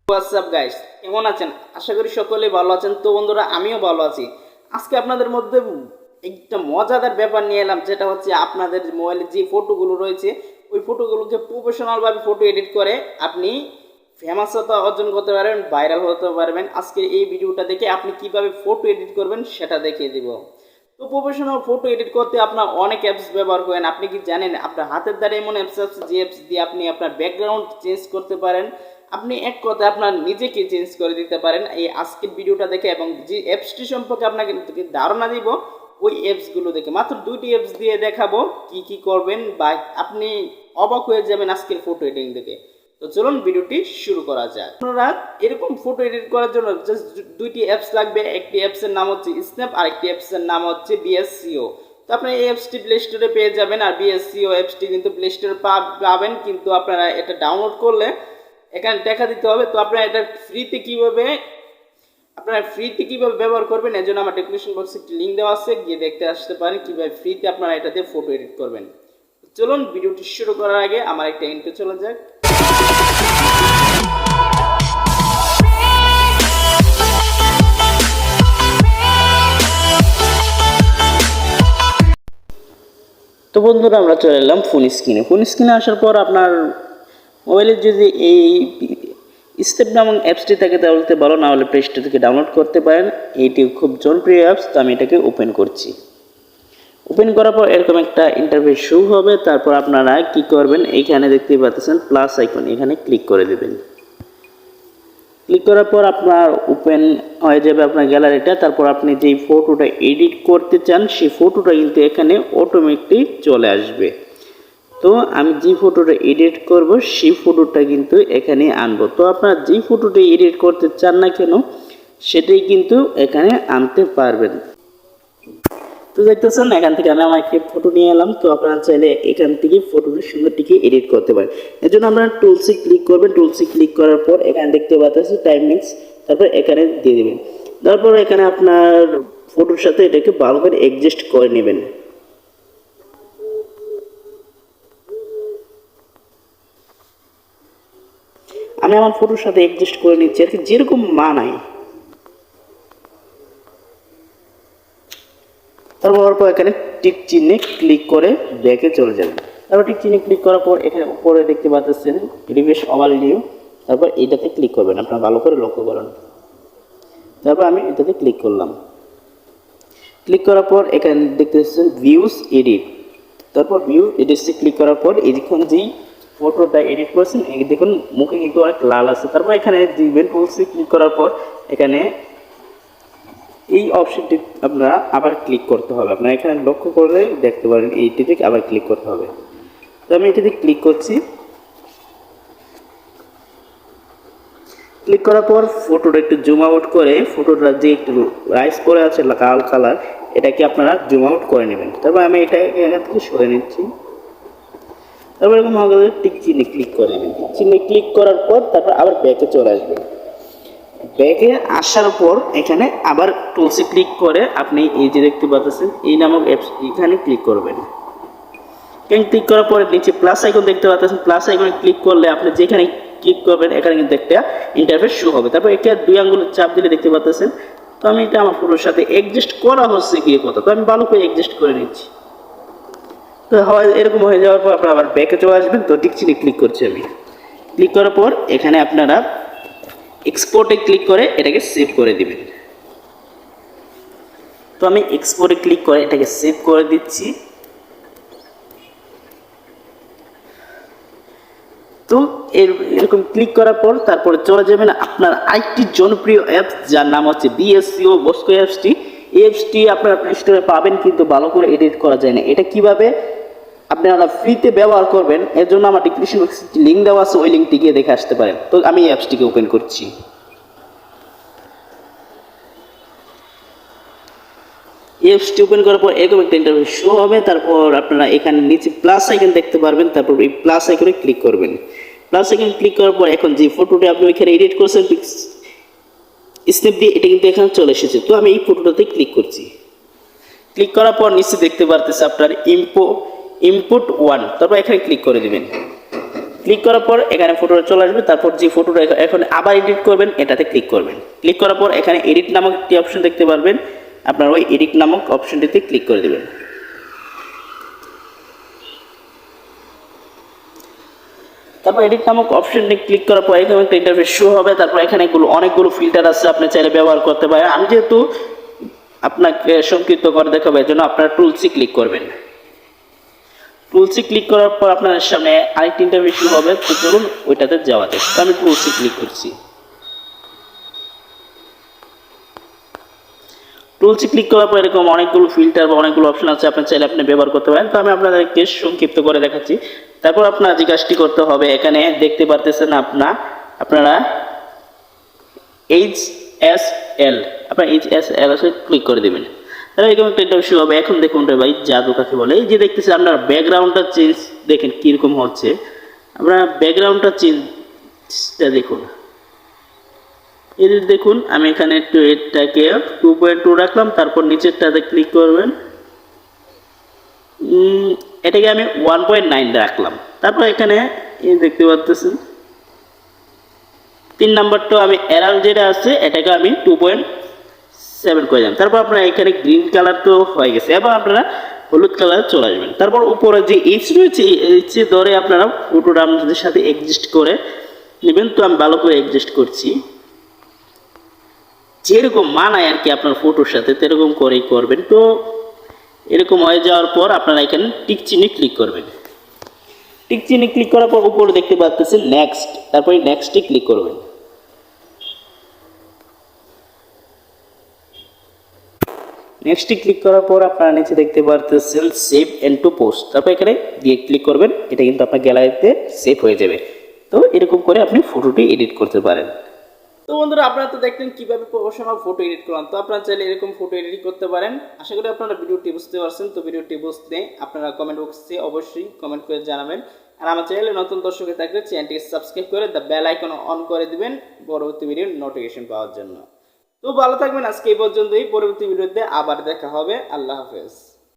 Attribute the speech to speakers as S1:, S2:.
S1: WhatsApp guys, কেমন আছেন? আশা করি সকলেই ভালো আছেন। তো বন্ধুরা, আমিও ভালো আছি। আজকে আপনাদের মধ্যে একটা মজাদার ব্যাপার নিয়ে এলাম, যেটা হচ্ছে আপনাদের মোবাইলে যে ফটোগুলো রয়েছে ওই ফটোগুলোকে প্রফেশনালভাবে ফটো এডিট করে আপনি ফেমাসতা অর্জন করতে পারবেন, ভাইরাল হতে পারবেন। আজকের এই ভিডিওটা দেখে আপনি কিভাবে ফটো এডিট করবেন সেটা দেখিয়ে দিব। তো প্রফেশনাল ফটো এডিট করতে আপনার অনেক অ্যাপস ব্যবহার করেন। আপনি কি জানেন আপনার হাতের দ্বারা এমন অ্যাপস আছে যে অ্যাপস দিয়ে আপনি আপনার ব্যাকগ্রাউন্ড চেঞ্জ করতে পারেন, আপনি এক কথায় আপনার নিজেকে চেঞ্জ করে দিতে পারেন এই আজকের ভিডিওটা দেখে। এবং যে অ্যাপসটি সম্পর্কে আপনাকে ধারণা দিব ওই অ্যাপসগুলো দেখে, মাত্র দুইটি অ্যাপস দিয়ে দেখাবো কি কি করবেন, বা আপনি অবাক হয়ে যাবেন আজকের ফটো এডিটিং দেখে। তো চলুন ভিডিওটি শুরু করা যায়। আপনারা এরকম ফটো এডিট করার জন্য জাস্ট দুইটি অ্যাপস লাগবে। একটি অ্যাপসের নাম হচ্ছে স্ন্যাপ, আর একটি অ্যাপসের নাম হচ্ছে Vsco। তো আপনারা এই অ্যাপসটি প্লে স্টোরে পেয়ে যাবেন, আর Vsco অ্যাপসটি কিন্তু প্লে স্টোরে পাবেন, কিন্তু আপনারা এটা ডাউনলোড করলে এখানে টাকা দিতে হবে। তো আপনারা এটা ফ্রিতে কীভাবে ব্যবহার করবেন, এর জন্য আমার ডেসক্রিপশন বক্সে একটি লিঙ্ক দেওয়া আছে, গিয়ে দেখতে আসতে পারেন কীভাবে ফ্রিতে আপনারা এটা দিয়ে ফটো এডিট করবেন। চলুন ভিডিওটি শুরু করার আগে আমার একটা ইন্ট্রো চলে যাক। তো বন্ধুরা, আমরা চলে এলাম ফোন স্ক্রিনে আসার পর আপনার মোবাইলের যদি এই স্টেপ নামক অ্যাপসটি থাকে তাহলে তো ভালো, না হলে প্লে স্টোর থেকে ডাউনলোড করতে পারেন। এইটি খুব জনপ্রিয় অ্যাপস। তো আমি এটাকে ওপেন করছি। ওপেন করার পর এরকম একটা ইন্টারফেস শো হবে। তারপর আপনারা কি করবেন, এইখানে দেখতেই পাচ্ছেন প্লাস আইকন, এখানে ক্লিক করে দেবেন। ক্লিক করার পর আপনার ওপেন হয়ে যাবে আপনার গ্যালারিটা। তারপর আপনি যেই ফটোটা এডিট করতে চান সেই ফটোটা কিন্তু এখানে অটোমেটিক চলে আসবে। তো আমি যে ফটোটা এডিট করব সেই ফটোটা কিন্তু এখানে আনবো। তো আপনারা যে ফটোটা এডিট করতে চান না কেন সেটাই কিন্তু এখানে আনতে পারবেন। তো দেখতেছেন এখান থেকে আমি আমার একটি ফটো নিয়ে এলাম। তো আপনারা চাইলে এখান থেকে ফটোটা সুন্দরটিকে এডিট করতে পারেন। এর জন্য আপনারা টুলসে ক্লিক করবেন। টুলসে ক্লিক করার পর এখানে দেখতে পাচ্ছেন টাইম মিক্স, তারপর এখানে দিয়ে দেবেন। তারপর এখানে আপনার ফটোর সাথে এটাকে ভালো করে অ্যাডজাস্ট করে নেবেন। আমি আমার ফটোর সাথে অ্যাডজাস্ট করে নিচ্ছি আর কি, যেরকম মানায়। তারপর এখানে টিক চিহ্নে ক্লিক করে ব্যাকে চলে যাবেন। তারপর টিক চিহ্নে ক্লিক করার পর এখানে উপরে দেখতে পাচ্ছেন রিফ্রেশ ওভারভিউ, তারপর এইটাতে ক্লিক করবেন। আপনারা ভালো করে লক্ষ্য করুন। তারপর আমি এটাতে ক্লিক করলাম। ক্লিক করার পর এখানে দেখতে পাচ্ছেন ভিউস এডিট। তারপর ভিউ এডিটসে ক্লিক করার পর এখন যেই ফটোটা এডিট করেছেন এই দেখুন মুখে কিন্তু অনেক লাল আছে। তারপর এখানে দিবেন টুলসে ক্লিক করার পর এখানে এই অপশনটি আপনারা আবার ক্লিক করতে হবে। আপনারা এখানে লক্ষ্য করলে দেখতে পারেন এইটিতে আবার ক্লিক করতে হবে। তো আমি এটিতে ক্লিক করছি। ক্লিক করার পর ফটোটা একটু জুম আউট করে, ফটোটা যে একটু রাইস করে আছে লাল কালার, এটাকে আপনারা জুম আউট করে নেবেন। তারপর আমি এটা এখান থেকে সরে নিচ্ছি। তারপর এরকম আমাদের টিক চিহ্নে ক্লিক করে নেবেন। টিক চিহ্নে ক্লিক করার পর তারপর আবার ব্যাকে চলে আসবেন। ব্যাকে আসার পর এখানে আবার টুলসে ক্লিক করে আপনি এই যে দেখতে পাচ্ছেন এই নামক অ্যাপস, এখানে ক্লিক করবেন। এখানে ক্লিক করার পরে নিচে প্লাস আইকন দেখতে পাচ্ছেন, প্লাস আইকনে ক্লিক করলে আপনি যেখানে ক্লিক করবেন এখানে কিন্তু একটা ইন্টারফেস শো হবে। তারপর এটা দুই আঙ্গুলের চাপ দিলে দেখতে পাচ্ছেন। তো আমি এটা আমার ফটোর সাথে অ্যাডজাস্ট করা হচ্ছে গিয়ে কথা, তো আমি ভালো করে অ্যাডজাস্ট করে নিচ্ছি। তো হয় এরকম হয়ে যাওয়ার পর আপনারা আবার ব্যাকে চলে আসবেন। তো টিক চিহ্নে ক্লিক করছি আমি। ক্লিক করার পর এখানে আপনারা এক্সপোর্টে ক্লিক করে এটাকে সেভ করে দিবেন। তো আমি এক্সপোর্টে ক্লিক করে এটাকে সেভ করে দিচ্ছি। তো এরকম ক্লিক করার পর তারপরে চলে যাবেন আপনার আরেকটি জনপ্রিয় অ্যাপস যার নাম হচ্ছে Vsco অ্যাপসটি। এই অ্যাপসটি আপনারা প্লে স্টোরে পাবেন, কিন্তু ভালো করে এডিট করা যায় না। এটা কিভাবে আপনারা ফ্রিতে ব্যবহার করবেন এর জন্য আমার ডেসক্রিপশন বক্সে লিঙ্ক দেওয়া আছে, ওই লিঙ্কটি গিয়ে দেখে আসতে পারেন। তো আমি এই অ্যাপসটিকে ওপেন করছি। এই অ্যাপসটি ওপেন করার পর এরকম একটা ইন্টারফেস শো হবে। তারপর আপনারা এখানে নিচে প্লাস আইকন দেখতে পারবেন। তারপর এই প্লাস আইকনে ক্লিক করবেন। প্লাস আইকনে ক্লিক করার পর এখন যে ফটোটি আপনি এখানে এডিট করছেন স্ন্যাপ দিয়ে, এটা কিন্তু এখানে চলে এসেছে। তো আমি এই ফটোটাতে ক্লিক করছি। ক্লিক করার পর নিচে দেখতে পারতেছে আপনার ইনপুট 1, তারপর এখানে ক্লিক করে দেবেন। ক্লিক করার পর এখানে ফটোটা চলে আসবে। তারপর যে ফটোটা এখন আবার এডিট করবেন এটাতে ক্লিক করবেন। ক্লিক করার পর এখানে এডিট নামক একটি অপশন দেখতে পারবেন, আপনার ওই এডিট নামক অপশনটিতে ক্লিক করে দেবেন। তারপর এডিট নামক অপশনটি ক্লিক করার পর এখানে একটা ইন্টারফেস শো হবে। তারপর এখানে অনেকগুলো ফিল্টার আছে, আপনি চাইলে ব্যবহার করতে পারেন। আমি যেহেতু আপনাকে সংক্ষিপ্ত করে দেখাবো এর জন্য আপনারা টুলসে ক্লিক করবেন। টুলসে ক্লিক করার পর আপনার সামনে আরেকটি ইন্টারফেস শো হবে, তো চলুন ওইটাতে যাওয়া যাক। তো আমি টুলসে ক্লিক করছি। টুলসে ক্লিক করার পর এরকম অনেকগুলো ফিল্টার বা অনেকগুলো অপশন আছে, আপনি চাইলে আপনি ব্যবহার করতে পারেন। তো আমি আপনাদেরকে সংক্ষিপ্ত করে দেখাচ্ছি। তারপর আপনার যে কাজটি করতে হবে, এখানে দেখতে পারতেছেন আপনারা HSL, আপনার HSL ক্লিক করে দেবেন। তাহলে এরকম একটা ইন্টারভিউ হবে। এখন দেখুন রে ভাই, জাদু কাকে বলে। এই যে দেখতেছেন আপনার ব্যাকগ্রাউন্ডটা চেঞ্জ দেখেন কীরকম হচ্ছে। আপনার ব্যাকগ্রাউন্ডটা চেঞ্জটা দেখুন, এই দেখুন আমি এখানে একটু এটাকে 2.2 রাখলাম। তারপর নিচেরটাতে ক্লিক করবেন, এটাকে আমি 1.9 রাখলাম। তারপর এখানে দেখতে পাচ্ছেন 3 নাম্বারটা আমি এরার যেটা আছে এটাকে আমি 2.7 করে দিলাম। তারপর আপনারা এখানে গ্রিন কালার তো হয়ে গেছে, এবার আপনারা হলুদ কালার চলে আসবেন। তারপর উপরে যে এইচ রয়েছে এইচে ধরে আপনারা ফটোটা আপনাদের সাথে অ্যাডজাস্ট করে নেবেন। তো আমি ভালো করে অ্যাডজাস্ট করছি, যেরকম মানায় আর কি আপনার ফটোর সাথে সেরকম করেই করবেন। তো এরকম হয়ে যাওয়ার পর আপনারা এখানে টিক চিহ্নে ক্লিক করবেন। টিক চিহ্নে ক্লিক করার পর উপরে দেখতে পাচ্ছেন নেক্সট, তারপরে নেক্সটে ক্লিক করবেন। নেক্সটে ক্লিক করার পর আপনারা নিচে দেখতে পাচ্ছেন সেভ এন্ড টু পোস্ট, তারপর এখানে দিয়ে ক্লিক করবেন। এটা কিন্তু আপনার গ্যালারিতে সেভ হয়ে যাবে। তো এরকম করে আপনি ফটোটি এডিট করতে পারেন। তো বন্ধুরা, আপনারা তো দেখলেন কিভাবে প্রফেশনাল ফটো এডিট করলাম। তো আপনারা চাইলে এরকম ফটো এডিট করতে পারেন। আশা করি আপনারা ভিডিওটি বুঝতে পারছেন। তো ভিডিওটি বুঝতে আপনারা কমেন্ট বক্সে অবশ্যই কমেন্ট করে জানাবেন। আর আমার চ্যানেলে নতুন দর্শকে থাকলে চ্যানেলটিকে সাবস্ক্রাইব করে দ্য বেল আইকন অন করে দিবেন পরবর্তী ভিডিওর নোটিফিকেশন পাওয়ার জন্য। তো ভালো থাকবেন, আজকে এই পর্যন্তই। পরবর্তী ভিডিওতে আবার দেখা হবে। আল্লাহ হাফেজ।